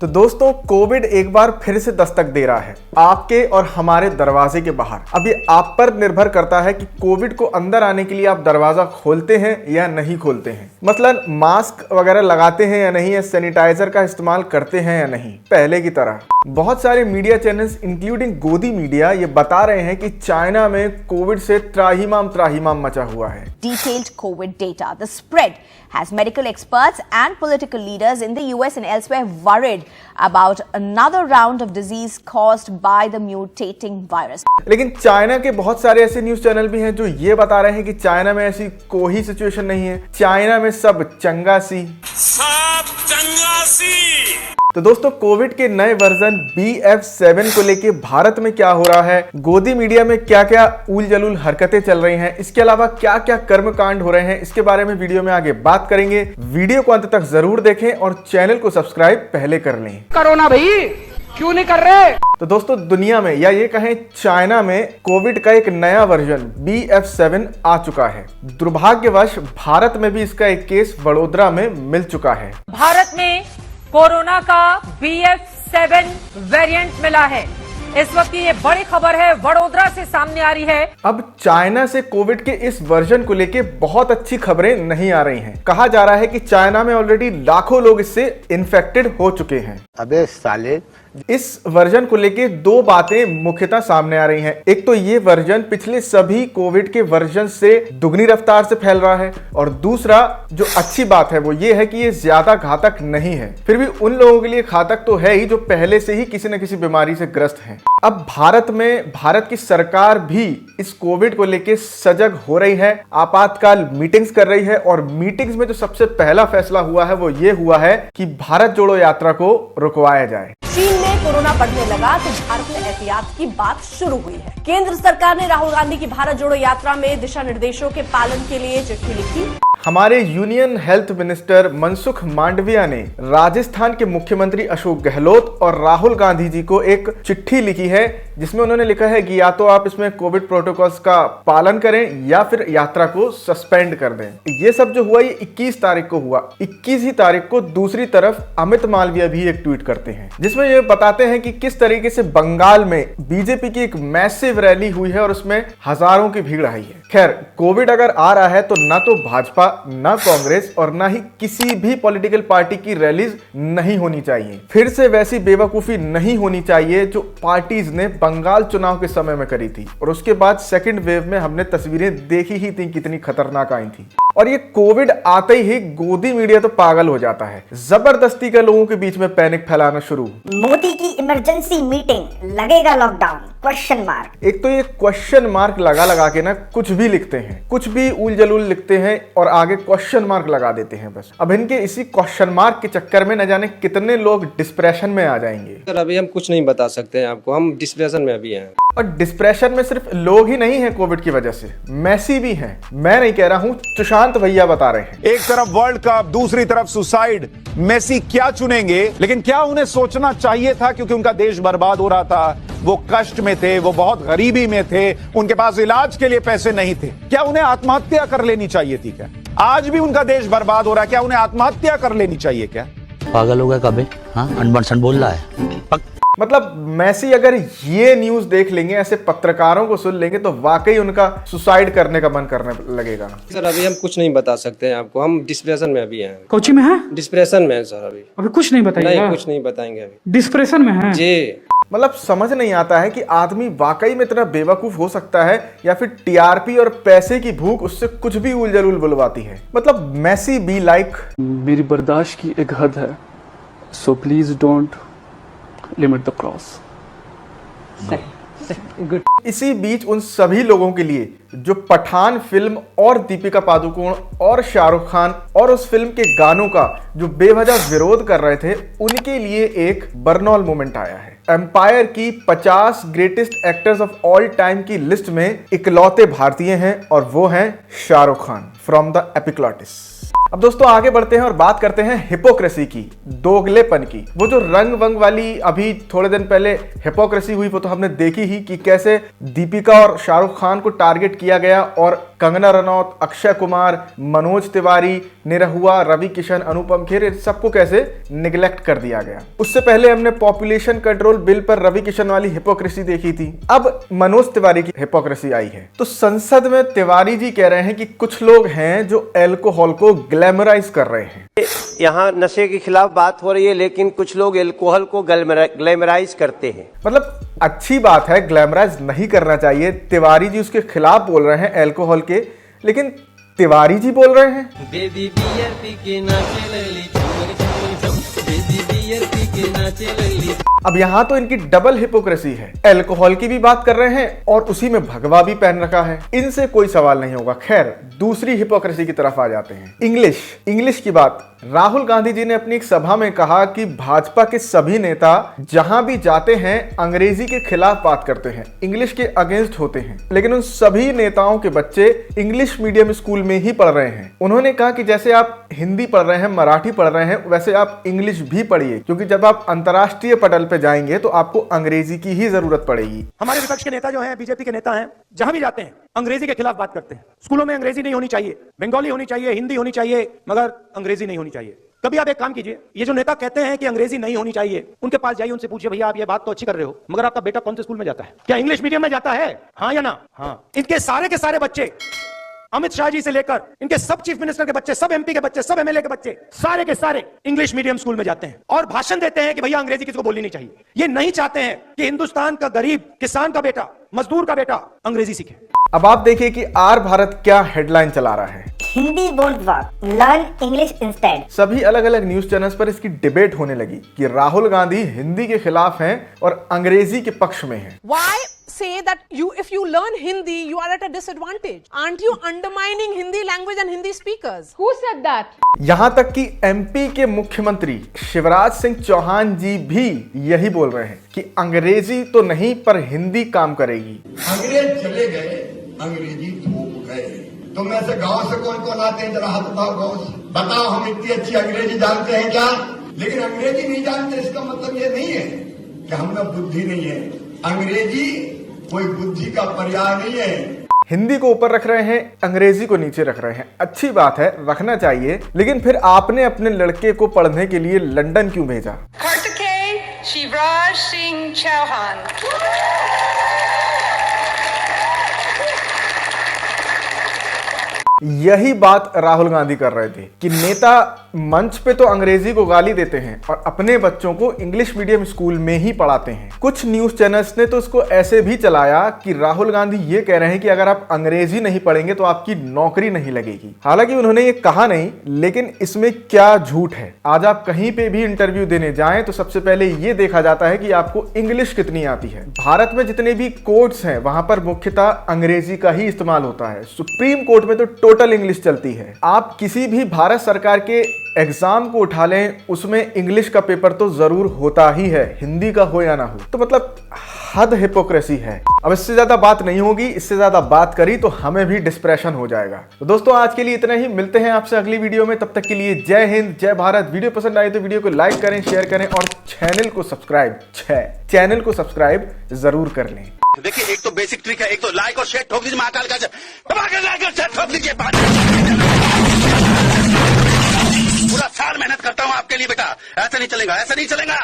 तो दोस्तों कोविड एक बार फिर से दस्तक दे रहा है आपके और हमारे दरवाजे के बाहर। अब ये आप पर निर्भर करता है कि कोविड को अंदर आने के लिए आप दरवाजा खोलते हैं या नहीं खोलते हैं। मसलन मास्क वगैरह लगाते हैं या नहीं, या सैनिटाइजर का इस्तेमाल करते हैं या नहीं। पहले की तरह बहुत सारे मीडिया चैनल्स इंक्लूडिंग गोदी मीडिया ये बता रहे हैं कि चाइना में कोविड से त्राहिमाम मचा हुआ है। Detailed COVID data. The spread has medical experts and political leaders in the US and elsewhere worried about another round of disease caused by the mutating virus. लेकिन चाइना के बहुत सारे ऐसे न्यूज चैनल भी हैं जो ये बता रहे हैं कि चाइना में ऐसी कोई सिचुएशन नहीं है, चाइना में सब चंगा सी। तो दोस्तों कोविड के नए वर्जन BF7 को लेके भारत में क्या हो रहा है, गोदी मीडिया में क्या क्या उल जलूल हरकतें चल रही हैं, इसके अलावा क्या क्या कर्मकांड हो रहे हैं, इसके बारे में वीडियो में आगे बात करेंगे। वीडियो को अंत तक जरूर देखें और चैनल को सब्सक्राइब पहले कर लें। करो ना भाई, क्यों नहीं कर रहे? तो दोस्तों दुनिया में या ये कहें चाइना में कोविड का एक नया वर्जन BF7 आ चुका है। दुर्भाग्यवश भारत में भी इसका एक केस वडोदरा में मिल चुका है। भारत में कोरोना का BF7 वेरिएंट मिला है। इस वक्त ये बड़ी खबर है, वडोदरा से सामने आ रही है। अब चाइना से कोविड के इस वर्जन को लेके बहुत अच्छी खबरें नहीं आ रही हैं। कहा जा रहा है कि चाइना में ऑलरेडी लाखों लोग इससे इन्फेक्टेड हो चुके हैं। अबे साले, इस वर्जन को लेके दो बातें मुख्यतः सामने आ रही हैं। एक तो ये वर्जन पिछले सभी कोविड के वर्जन से दुगनी रफ्तार से फैल रहा है, और दूसरा जो अच्छी बात है वो ये है कि ये ज्यादा घातक नहीं है। फिर भी उन लोगों के लिए घातक तो है ही जो पहले से ही किसी न किसी बीमारी से ग्रस्त हैं। अब भारत की सरकार भी इस कोविड को लेके सजग हो रही है, आपातकाल मीटिंग्स कर रही है, और मीटिंग्स में जो सबसे पहला फैसला हुआ है वो ये हुआ है कि भारत जोड़ो यात्रा को रुकवाया जाए। चीन में कोरोना बढ़ने लगा तो भारत में एहतियात की बात शुरू हुई है। केंद्र सरकार ने राहुल गांधी की भारत जोड़ो यात्रा में दिशा निर्देशों के पालन के लिए चिट्ठी लिखी। हमारे union health minister Mansukh Mandaviya ने राजस्थान के मुख्यमंत्री अशोक गहलोत और राहुल गांधी जी को एक चिट्ठी लिखी है, जिसमें उन्होंने लिखा है कि या तो आप इसमें कोविड प्रोटोकॉल्स का पालन करें या फिर यात्रा को सस्पेंड कर दें। ये सब जो हुआ ये 21 तारीख को हुआ। 21 ही तारीख को दूसरी तरफ अमित मालविया भी एक ट्वीट करते हैं, जिसमें ये बताते हैं कि किस तरीके से बंगाल में बीजेपी की एक मैसिव रैली हुई है और उसमें हजारों की भीड़ आई है। खैर, कोविड अगर आ रहा है तो ना तो भाजपा, ना कांग्रेस और ना ही किसी भी पॉलिटिकल पार्टी की रैलीज नहीं होनी चाहिए। फिर से वैसी बेवकूफी नहीं होनी चाहिए जो पार्टीज ने बंगाल चुनाव के समय में करी थी, और उसके बाद सेकंड वेव में हमने तस्वीरें देखी ही थी कितनी खतरनाक आई थी। और ये कोविड आते ही गोदी मीडिया तो पागल हो जाता है, जबरदस्ती का लोगों के बीच में पैनिक फैलाना शुरू। मोदी की इमरजेंसी मीटिंग, लगेगा लॉकडाउन? Question mark. एक तो ये क्वेश्चन मार्क लगा के ना कुछ भी लिखते हैं, कुछ भी उल जलूल लिखते हैं और आगे क्वेश्चन मार्क लगा देते हैं बस। अब इनके इसी क्वेश्चन मार्क के चक्कर में न जाने कितने लोग डिस्प्रेशन में आ जाएंगे। सर अभी हम कुछ नहीं बता सकते हैं आपको, हम डिप्रेशन में अभी हैं। और डिस्प्रेशन में सिर्फ लोग ही नहीं हैं कोविड की वजह से, मैसी भी हैं। मैं नहीं कह रहा हूं, सुशांत भैया बता रहे हैं। एक तरफ वर्ल्ड कप, दूसरी तरफ सुसाइड। मेसी क्या चुनेंगे? लेकिन क्या उन्हें सोचना चाहिए था, क्योंकि उनका देश बर्बाद हो रहा था, वो कष्ट में थे, वो बहुत गरीबी में थे, उनके पास इलाज के लिए पैसे नहीं थे। क्या उन्हें आत्महत्या कर लेनी चाहिए थी? क्या आज भी उनका देश बर्बाद हो रहा है, क्या उन्हें आत्महत्या कर लेनी चाहिए? क्या पागल हो गया कभी? हाँ, अनबन बोल रहा है। मतलब मैसी अगर ये न्यूज देख लेंगे, ऐसे पत्रकारों को सुन लेंगे, तो वाकई उनका सुसाइड करने का मन करने लगेगा। सर अभी हम कुछ नहीं बता सकते हैं आपको, हम डिप्रेशन में अभी हैं। कोची में है? डिप्रेशन में है सर अभी कुछ नहीं बताइएगा? नहीं, कुछ नहीं बताएंगे अभी। डिप्रेशन में है जी। मतलब समझ नहीं आता है कि आदमी वाकई में इतना बेवकूफ हो सकता है, या फिर टीआरपी और पैसे की भूख उससे कुछ भी उल जलूल बुलवाती है। मतलब मैसी बी लाइक, मेरी बर्दाश्त की एक हद है, so please don't limit the cross. Good. इसी बीच उन सभी लोगों के लिए जो पठान फिल्म और दीपिका पादुकोण और शाहरुख खान और उस फिल्म के गानों का जो बेवजह विरोध कर रहे थे, उनके लिए एक बर्नौल मोमेंट आया है। एम्पायर की 50 greatest actors of all time की लिस्ट में इकलौते भारतीय हैं, और वो हैं शाहरुख खान फ्रॉम द एपिक्लॉटिस। अब दोस्तों आगे बढ़ते हैं और बात करते हैं हिपोक्रेसी की, दोगलेपन की। वो जो रंग वंग वाली अभी थोड़े दिन पहले हिपोक्रेसी हुई, वो तो हमने देखी ही कि कैसे दीपिका और शाहरुख खान को टारगेट किया गया और कंगना रनौत, अक्षय कुमार, मनोज तिवारी, निरहुआ, रवि किशन, अनुपम खेर, सबको कैसे निगलेक्ट कर दिया गया। उससे पहले हमने पॉपुलेशन कंट्रोल बिल पर रवि किशन वाली हिपोक्रेसी देखी थी, अब मनोज तिवारी की हिपोक्रेसी आई है। तो संसद में तिवारी जी कह रहे हैं कि कुछ लोग हैं जो अल्कोहल को ग्लैमराइज कर रहे हैं। यहाँ नशे के खिलाफ बात हो रही है, लेकिन कुछ लोग अल्कोहल को ग्लैमराइज करते हैं। मतलब अच्छी बात है, ग्लैमराइज नहीं करना चाहिए। तिवारी जी उसके खिलाफ बोल रहे हैं अल्कोहल के, लेकिन तिवारी जी बोल रहे हैं अब यहाँ तो इनकी डबल हिपोक्रेसी है। अल्कोहल की भी बात कर रहे हैं और उसी में भगवा भी पहन रखा है। इनसे कोई सवाल नहीं होगा। खैर, दूसरी हिपोक्रेसी की तरफ आ जाते हैं। इंग्लिश की बात। राहुल गांधी जी ने अपनी एक सभा में कहा कि भाजपा के सभी नेता जहां भी जाते हैं अंग्रेजी के खिलाफ बात करते हैं, इंग्लिश के अगेंस्ट होते हैं, लेकिन उन सभी नेताओं के बच्चे इंग्लिश मीडियम स्कूल में ही पढ़ रहे हैं। उन्होंने कहा कि जैसे आप हिंदी पढ़ रहे हैं, मराठी पढ़ रहे हैं, वैसे आप इंग्लिश भी पढ़िए, क्योंकि जब आप अंतर्राष्ट्रीय पटल पे जाएंगे तो आपको अंग्रेजी की ही जरूरत पड़ेगी। हमारे विपक्ष के नेता जो हैं, बीजेपी के नेता हैं, जहां भी जाते हैं अंग्रेजी के खिलाफ बात करते हैं। स्कूलों में अंग्रेजी नहीं होनी चाहिए, बंगाली होनी चाहिए, हिंदी होनी चाहिए, मगर अंग्रेजी नहीं होनी चाहिए। कभी आप एक काम कीजिए, ये जो नेता कहते हैं कि अंग्रेजी नहीं होनी चाहिए, उनके पास जाइए, उनसे पूछिए, भैया आप ये बात तो अच्छी कर रहे हो, मगर आपका बेटा कौन से स्कूल में जाता है? क्या इंग्लिश मीडियम में जाता है? हाँ या ना? हाँ। इनके सारे के सारे बच्चे, अमित शाह जी से लेकर इनके सब चीफ मिनिस्टर के बच्चे, सब एमपी के बच्चे, सब एमएलए के बच्चे, सारे के सारे इंग्लिश मीडियम स्कूल में जाते हैं और भाषण देते हैं कि भैया अंग्रेजी किसी को बोलनी नहीं चाहिए। ये नहीं चाहते हैं कि हिंदुस्तान का गरीब किसान का बेटा, मजदूर का बेटा अंग्रेजी सीखे। अब आप देखिए कि आर भारत क्या हेडलाइन चला रहा है। Hindi won't work, learn English instead। सभी अलग अलग न्यूज चैनल्स पर इसकी डिबेट होने लगी कि राहुल गांधी हिंदी के खिलाफ हैं और अंग्रेजी के पक्ष में हैं। Why say that if you learn Hindi, you are at a disadvantage? Aren't you undermining Hindi language and Hindi speakers? Who said that? यहां तक कि एमपी के मुख्यमंत्री शिवराज सिंह चौहान जी भी यही बोल रहे हैं कि अंग्रेजी तो नहीं पर हिंदी काम करेगी। अंग्रेज चले गए, अंग्रेजी थूक गए। तो में से गांव से कौन कौन आते हैं, जरा हाथ उठाओ गांव से। बताओ, हम इतनी अच्छी अंग्रेजी जानते हैं क्या? लेकिन अंग्रेजी नहीं जानते इसका मतलब ये नहीं है कि हम में बुद्धि नहीं है। अंग्रेजी कोई बुद्धि का पर्याय नहीं है। हिंदी को ऊपर रख रहे हैं, अंग्रेजी को नीचे रख रहे हैं। अच्छी बात है, रखना चाहिए, लेकिन फिर आपने अपने लड़के को पढ़ने के लिए लंदन क्यों भेजा? शिवराज सिंह चौहान। यही बात राहुल गांधी कर रहे थे कि नेता मंच पे तो अंग्रेजी को गाली देते हैं और अपने बच्चों को इंग्लिश मीडियम स्कूल में ही पढ़ाते हैं। कुछ न्यूज चैनल्स ने तो इसको ऐसे भी चलाया कि राहुल गांधी ये कह रहे हैं कि अगर आप अंग्रेजी नहीं पढ़ेंगे तो आपकी नौकरी नहीं लगेगी। हालांकि उन्होंने ये कहा नहीं, लेकिन इसमें क्या झूठ है। आज आप कहीं पे भी इंटरव्यू देने जाएं तो सबसे पहले ये देखा जाता है कि आपको इंग्लिश कितनी आती है। भारत में जितने भी कोर्ट्स हैं वहां पर मुख्यतः अंग्रेजी का ही इस्तेमाल होता है। सुप्रीम कोर्ट में तो टोटल इंग्लिश चलती है। आप किसी भी भारत सरकार के एग्जाम को उठा लें, उसमें इंग्लिश का पेपर तो जरूर होता ही है, हिंदी का हो या ना हो। तो मतलब हद हिपोक्रेसी है। अब इससे ज्यादा बात नहीं होगी, इससे ज्यादा बात करी तो हमें भी डिस्प्रेशन हो जाएगा। तो दोस्तों आज के लिए इतना ही, मिलते हैं आपसे अगली वीडियो में। तब तक के लिए जय हिंद, जय भारत। वीडियो पसंद आए तो वीडियो को लाइक करें, शेयर करें और चैनल को सब्सक्राइब जरूर कर लें। देखिए, एक तो बेसिक ट्रिक है, एक तो लाइक और शेयर ठोक दीजिए, महाकाल का लाइक और शेयर ठोक दीजिए। पूरा साल मेहनत करता हूँ आपके लिए बेटा, ऐसा नहीं चलेगा, ऐसा नहीं चलेगा।